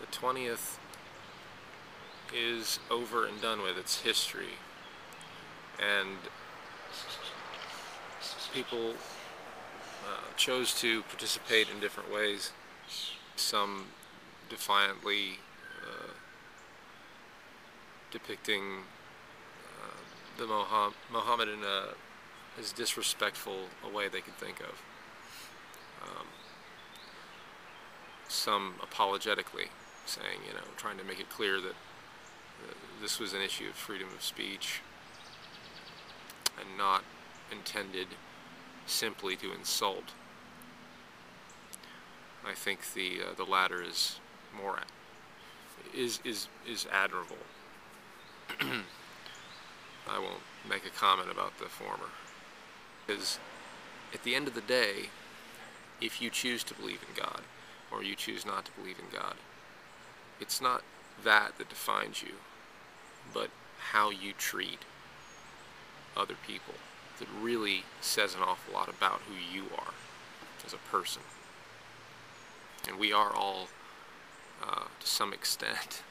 The 20th is over and done with. It's history. And people chose to participate in different ways. Some defiantly depicting the Muhammad in as disrespectful a way they could think of. Some apologetically saying, trying to make it clear that this was an issue of freedom of speech and not intended simply to insult. I think the latter is more is admirable. I won't make a comment about the former, because at the end of the day, if you choose to believe in God or you choose not to believe in God, it's not that defines you, but how you treat other people that really says an awful lot about who you are as a person. And we are all, to some extent,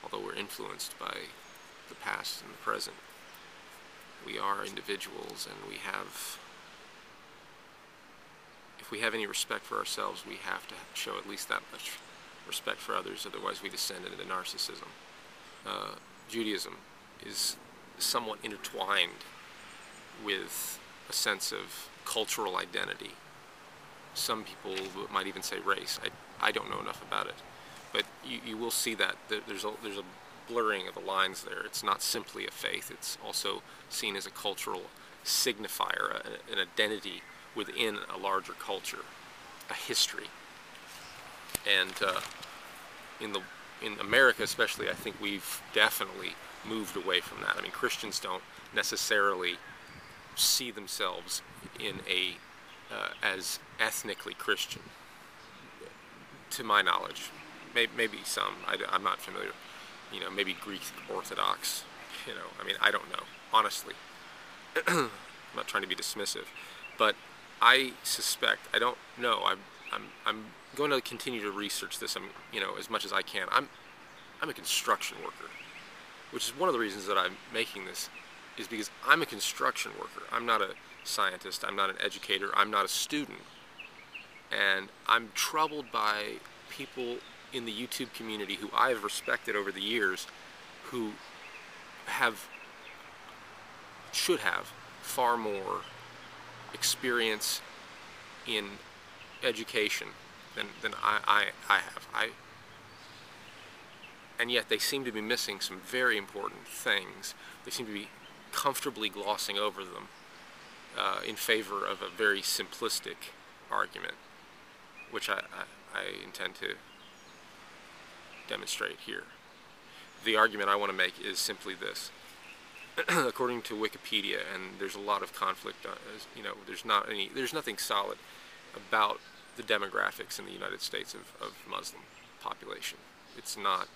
although we're influenced by the past and the present, we are individuals, and we have, if we have any respect for ourselves, we have to show at least that much respect for others, otherwise we descend into narcissism. Judaism is somewhat intertwined with a sense of cultural identity. Some people might even say race. I don't know enough about it, but you will see that there's a blurring of the lines there. It's not simply a faith, it's also seen as a cultural signifier, an identity within a larger culture, a history. And in America especially, I think we've definitely moved away from that. I mean, Christians don't necessarily see themselves in as ethnically Christian, to my knowledge. Maybe some, I'm not familiar. Maybe Greek Orthodox. I mean, I don't know, honestly. I'm not trying to be dismissive, but I suspect, I don't know. I'm going to continue to research this. As much as I can. I'm a construction worker, which is one of the reasons that I'm making this, is because I'm a construction worker. I'm not a scientist. I'm not an educator. I'm not a student, and I'm troubled by people in the YouTube community who I have respected over the years, who should have far more experience in education than I have. And yet they seem to be missing some very important things. They seem to be comfortably glossing over them in favor of a very simplistic argument, which I intend to demonstrate here. The argument I want to make is simply this. According to Wikipedia, and there's a lot of conflict, there's nothing solid about the demographics in the United States of Muslim population. There's not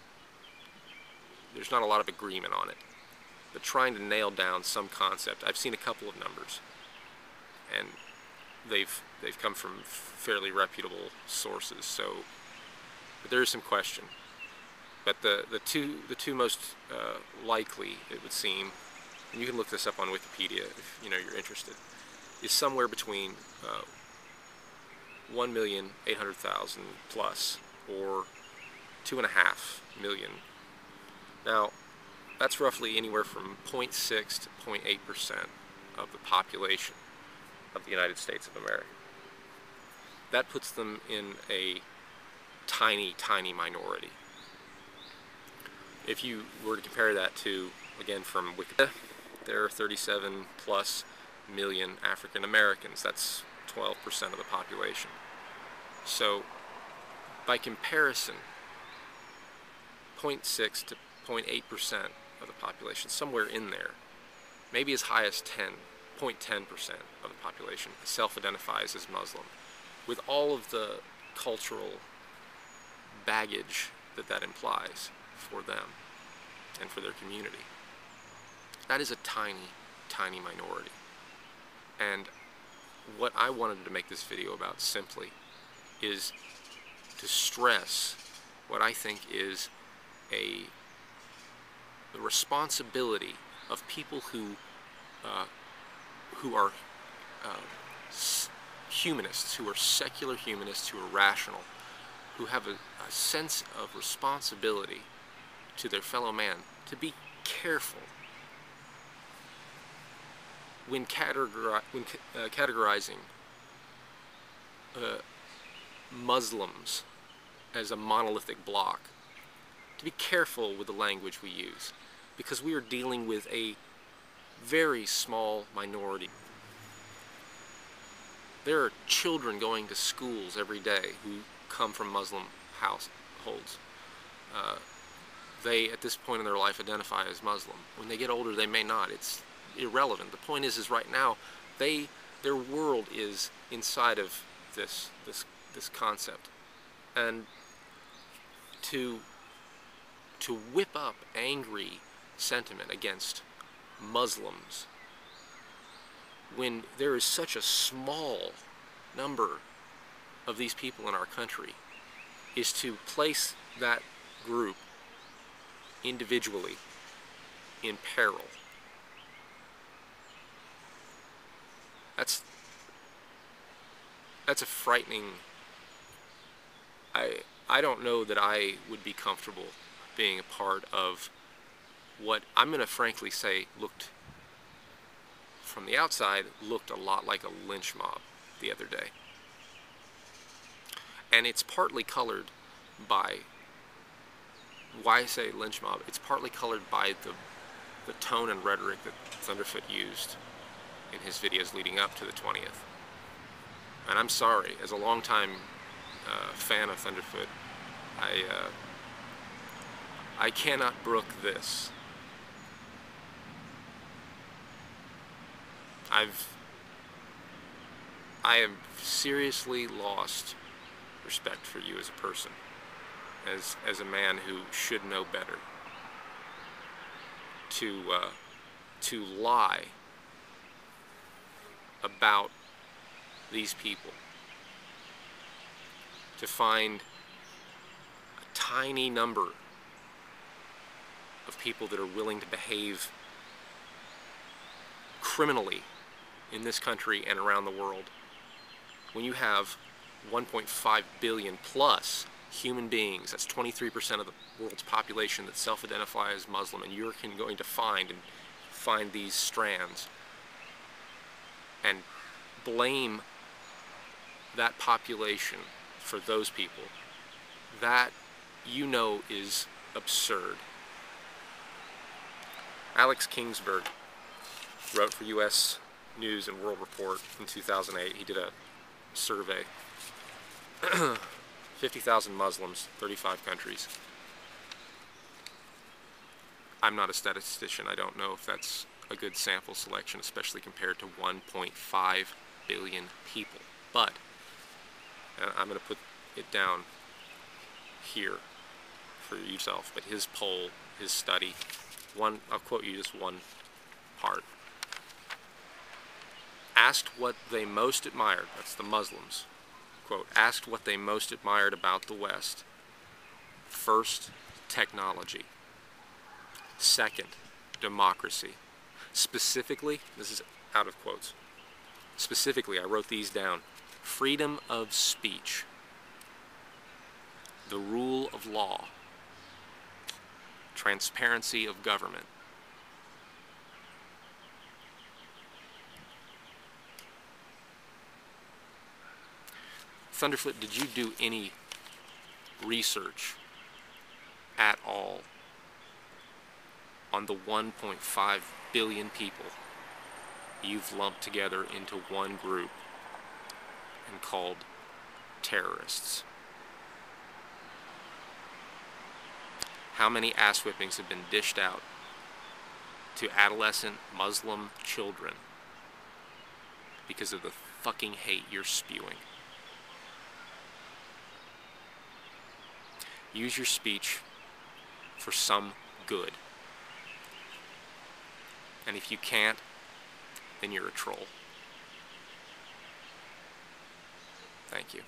a lot of agreement on it. But trying to nail down some concept, I've seen a couple of numbers, and they've come from fairly reputable sources. But there is some question. But the two most likely, it would seem, and you can look this up on Wikipedia if you're interested, is somewhere between 1,800,000 plus or 2.5 million. Now, that's roughly anywhere from 0.6 to 0.8% of the population of the United States of America. That puts them in a tiny, tiny minority. If you were to compare that to, again, from Wikipedia, there are 37 plus million African Americans. That's 12% of the population. So, by comparison, 0.6 to 0.8% of the population, somewhere in there, maybe as high as 0.10% of the population self-identifies as Muslim, with all of the cultural baggage that implies for them and for their community. That is a tiny, tiny minority. And what I wanted to make this video about simply is to stress what I think is the responsibility of people who are humanists, who are secular humanists, who are rational, who have a sense of responsibility to their fellow man, to be careful when categorizing Muslims as a monolithic block, to be careful with the language we use, because we are dealing with a very small minority. There are children going to schools every day who come from Muslim households. They, at this point in their life, identify as Muslim. When they get older, they may not. It's irrelevant. The point is right now, their world is inside of this concept, and to whip up angry sentiment against Muslims when there is such a small number of these people in our country is to place that group individually in peril. That's a frightening. I don't know that I would be comfortable being a part of what I'm going to frankly say looked, from the outside, looked a lot like a lynch mob the other day. And it's partly colored by, why I say lynch mob, it's partly colored by the tone and rhetoric that Thunderf00t used in his videos leading up to the 20th. And I'm sorry, as a longtime fan of Thunderf00t, I cannot brook this. I have seriously lost respect for you as a person, as a man who should know better. To lie about these people, to find a tiny number of people that are willing to behave criminally in this country and around the world, when you have 1.5 billion plus human beings, that's 23% of the world's population, that self-identify as Muslim, and you're going to find these strands and blame that population for those people, that, you know, is absurd. Alex Kingsburg wrote for U.S. News and World Report in 2008. He did a survey. 50,000 Muslims, 35 countries. I'm not a statistician. I don't know if that's a good sample selection, especially compared to 1.5 billion people. But, and I'm going to put it down here for yourself, but his poll, his study, I'll quote you just one part. Asked what they most admired, that's the Muslims, quote, asked what they most admired about the West. First, technology. Second, democracy. Specifically, this is out of quotes, specifically, I wrote these down: freedom of speech, the rule of law, transparency of government. Thunderf00t, did you do any research at all on the 1.5 billion people you've lumped together into one group and called terrorists? How many ass whippings have been dished out to adolescent Muslim children because of the fucking hate you're spewing? Use your speech for some good. And if you can't, then you're a troll. Thank you.